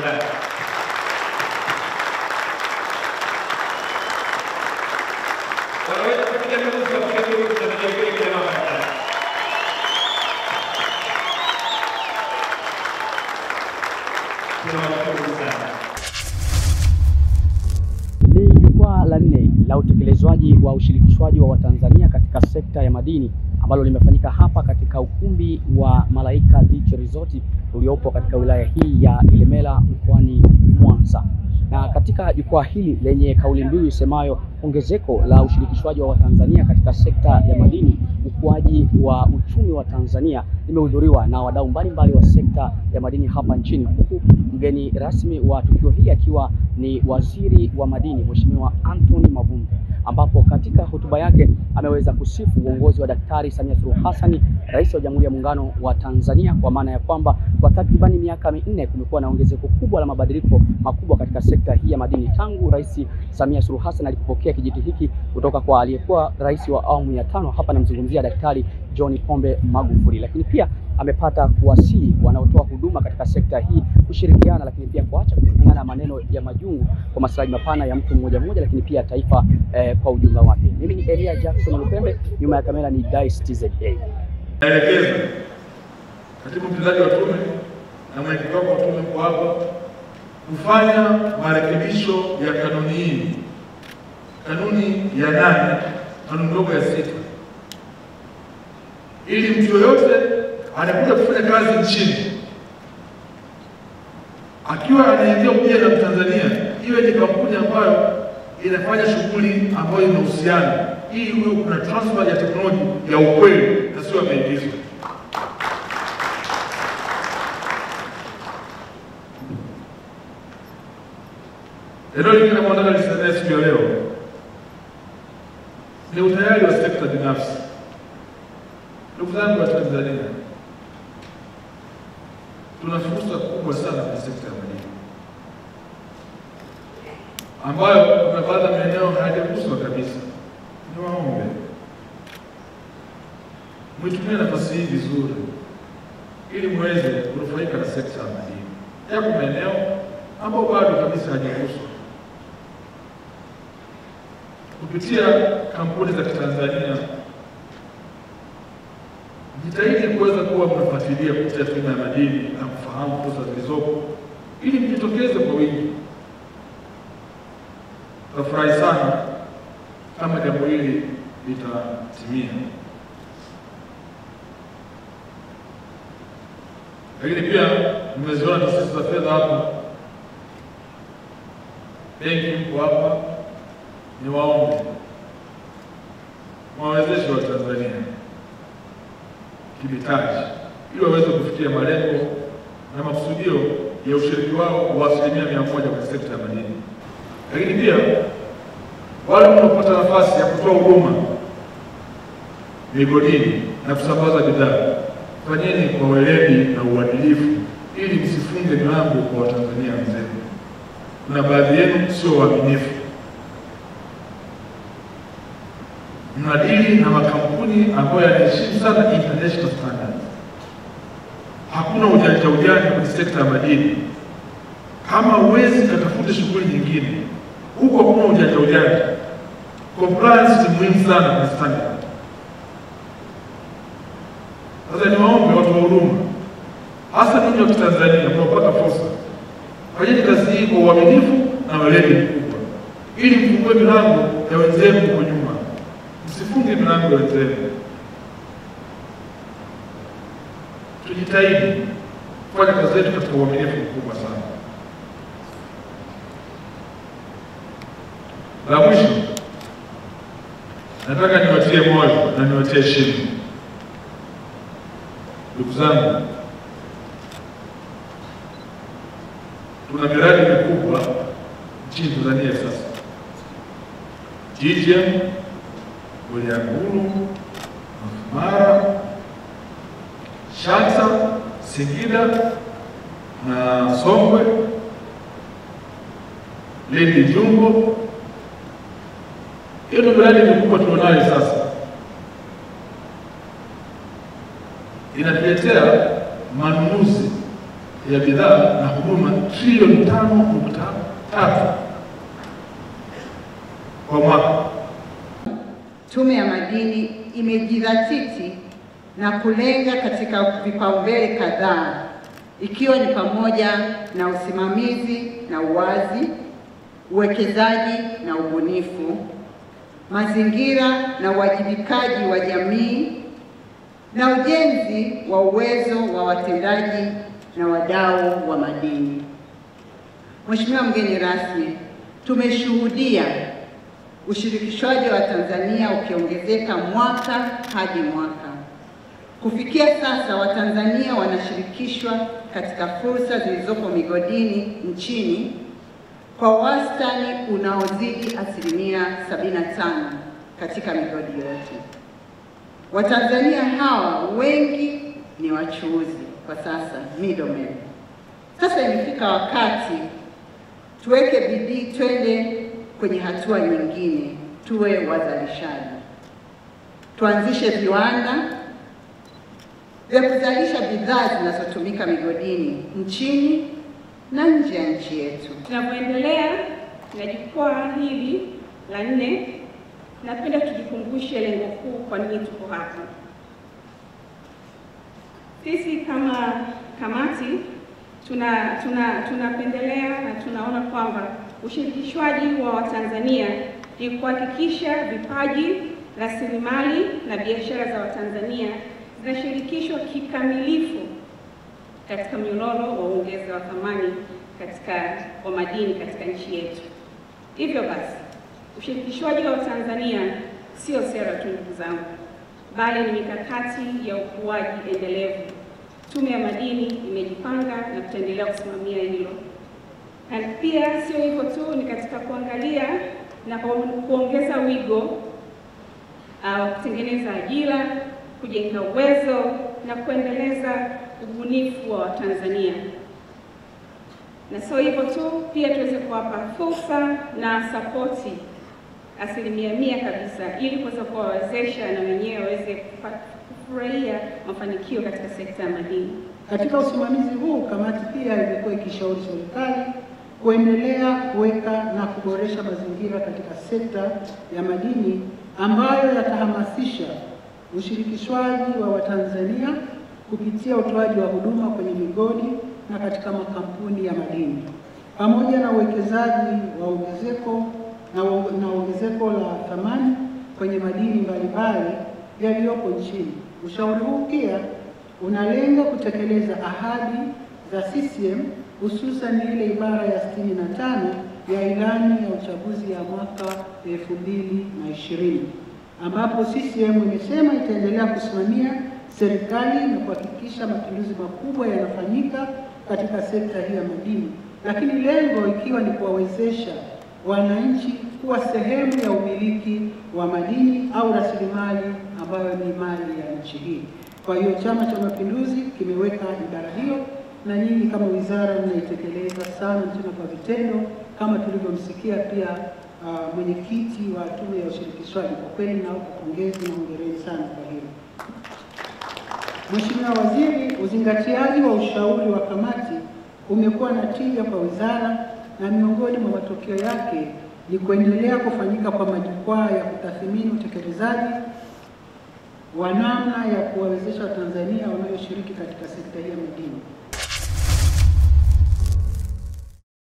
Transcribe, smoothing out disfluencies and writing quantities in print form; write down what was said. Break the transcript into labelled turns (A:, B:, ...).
A: ndani. Wanaweza kupiga miguu kwa kile tunachojadili kile mama ndani. Tunawashukuru sana.
B: Ni jukwaa la 4 la utekelezwaji wa ushirikishwaji wa Watanzania katika sekta ya madini ambalo limefanyika hapa katika ukumbi wa Malaika Beach Resort uliopo katika wilaya hii ya Ilemela mkoani Mwanza. Na katika jukwaa hili lenye kauli mbiu isemayo ongezeko la ushirikishwaji wa Watanzania katika sekta ya madini, ukuaji wa uchumi wa Tanzania, limehudhuriwa na wadau mbalimbali wa sekta ya madini hapa nchini, huku mgeni rasmi wa tukio hili akiwa ni Waziri wa Madini Mheshimiwa Anthony Mavunde, ambapo katika hotuba yake ameweza kusifu uongozi wa Daktari Samia Suluhu Hassan, Rais wa Jamhuri ya Muungano wa Tanzania, kwa maana ya kwamba kwa takribani miaka 4 kumekuwa na ongezeko kubwa la mabadiliko makubwa katika sekta hii ya madini tangu Rais Samia Suluhu Hassan alipopokea kijiti hiki kutoka kwa aliyekuwa rais wa awamu ya 5, hapa namzungumzia Daktari John Pombe Magufuli. Lakini pia amepata kuwasihi wanaotoa huduma katika sekta hii kushirikiana, lakini pia kuacha kutumiana maneno ya majungu kwa maslahi mapana ya mtu mmoja mmoja, lakini pia taifa kwa ujumla wake. Mimi ni Elia Jackson Lupembe, nyuma ya kamera ni Dice TZA.
C: Naelekeza katibu mtendaji wa tume na mwenyekiti wa tume kwa hapa kufanya marekebisho ya kanuni hii, kanuni ya 8, kanuni ndogo ya 6, ili mtu yoyote anakuja kufanya kazi nchini akiwa anaingia kuja na Mtanzania, iwe ni kampuni ambayo inafanya shughuli ambayo inahusiana, ili huyo kuna transfer ya teknolojia ya ukweli na sio maigizo. Eneo lingine mwanadamu lisemea siku ya leo ni utayari wa sekta binafsi. Ndugu zangu wa Tanzania, tuna fursa kubwa sana kwa sekta ya madini ambayo kuna baadhi ya maeneo hayajaguswa kabisa. Niwaombe mwitumie nafasi hii vizuri ili muweze kunufaika na sekta ya madini. Yako maeneo ambayo bado kabisa hayajaguswa. Kupitia kampuni za Kitanzania, jitahidi kuweza kuwa mnafuatilia kupitia tume ya madini na kufahamu fursa zilizopo ili mjitokeze kwa wingi. Tutafurahi sana kama jambo hili litatimia. Lakini pia mmeziona taasisi za fedha hapa, benki mko hapa, niwaombe mwawezeshe wa Tanzania kibitaji ili waweze kufikia malengo na makusudio ya ushiriki wao wa 100% kwenye sekta ya madini. Lakini pia wale wanaopata nafasi ya kutoa huduma migodini na kusambaza bidhaa, fanyeni kwa weledi na uadilifu ili msifunge milango kwa Watanzania wenzenu. Kuna baadhi yenu sio waaminifu, mnadili na makampuni ambayo yanaheshimu sana international standards. Hakuna ujanja kwenye sekta ya madini. Kama uwezi katafuta shughuli nyingine, huko hakuna ujanja. Compliance ni muhimu sana kwenye standard. Sasa niwaombe watu wa huduma, hasa ninyi wa Tanzania mnaopata fursa, fanyeni kazi hii kwa uaminifu na weledi mkubwa ili mfungue milango ya wenzenu huko nyuma. Msifunge milango ya wenzenu. Tujitahidi kufanya kazi zetu katika uaminifu mkubwa sana. La mwisho, nataka niwatie moyo na niwatie heshima. Ndugu zangu, tuna miradi mikubwa nchini Tanzania sasa. GGM, Bulyanhulu, Mara, Shanta, Singida na Songwe, Lindi Jumbo. Hiyo ndio miradi mikubwa tunayo sasa. Inatuletea manunuzi ya bidhaa na huduma trilioni 5.3 kwa mwaka.
D: Tume ya Madini imejidhatiti na kulenga katika vipaumbele kadhaa, ikiwa ni pamoja na usimamizi na uwazi, uwekezaji na ubunifu, mazingira na uwajibikaji wa jamii, na ujenzi wa uwezo wa watendaji na wadau wa madini. Mheshimiwa mgeni rasmi, tumeshuhudia ushirikishwaji wa Tanzania ukiongezeka mwaka hadi mwaka. Kufikia sasa, Watanzania wanashirikishwa katika fursa zilizopo migodini nchini kwa wastani unaozidi 75% katika migodi yote. Watanzania hawa wengi ni wachuuzi kwa sasa, middlemen. Sasa imefika wakati tuweke bidii, twende kwenye hatua nyingine, tuwe wazalishaji. Tuanzishe viwanda vya kuzalisha bidhaa zinazotumika migodini nchini na nje ya nchi yetu.
E: Tunapoendelea na jukwaa hili la 4, napenda tujikumbushe lengo kuu, kwa nini tuko hapa. Sisi kama kamati tunapendelea na tunaona kwamba ushirikishwaji wa Watanzania ni kuhakikisha vipaji, rasilimali na biashara za Watanzania zinashirikishwa kikamilifu katika mnyororo wa uongeza wa thamani wa madini katika nchi yetu. Hivyo basi, ushirikishwaji wa Tanzania sio sera tu, ndugu zangu, bali ni mikakati ya ukuaji endelevu. Tume ya Madini imejipanga na tutaendelea kusimamia hilo. Na pia sio hivyo tu, ni katika kuangalia na kuongeza wigo wa kutengeneza ajira, kujenga uwezo na kuendeleza ubunifu wa Watanzania. Na sio hivyo tu, pia tuweze kuwapa fursa na sapoti 100% kabisa, ili kuweza kuwawezesha na wenyewe waweze kufurahia mafanikio katika sekta ya madini.
F: Katika usimamizi huu, kamati pia imekuwa ikishauri serikali kuendelea kuweka na kuboresha mazingira katika sekta ya madini ambayo yatahamasisha ushirikishwaji wa Watanzania kupitia utoaji wa huduma kwenye migodi na katika makampuni ya madini, pamoja na uwekezaji wa ongezeko la thamani kwenye madini mbalimbali yaliyopo nchini. Ushauri huu pia unalenga kutekeleza ahadi za CCM, hususan ile ibara ya 65 ya ilani ya uchaguzi ya mwaka 2020, ambapo CCM imesema itaendelea kusimamia serikali na kuhakikisha mapinduzi makubwa yanafanyika katika sekta hii ya madini, lakini lengo ikiwa ni kuwawezesha wananchi kuwa sehemu ya umiliki wa madini au rasilimali ambayo ni mali ya nchi hii. Kwa hiyo Chama cha Mapinduzi kimeweka ibara hiyo, na nyinyi kama wizara mnaitekeleza sana tena kwa vitendo, kama tulivyomsikia pia mwenyekiti wa Tume ya Ushirikishwaji. Kwa kweli na pongezi na hongereni sana kwa hilo. Mheshimiwa Waziri, uzingatiaji wa ushauri wa kamati umekuwa na tija kwa wizara, na miongoni mwa matokeo yake ni kuendelea kufanyika kwa majukwaa ya kutathmini utekelezaji wa namna ya kuwawezesha Watanzania wanaoshiriki katika sekta hii ya madini.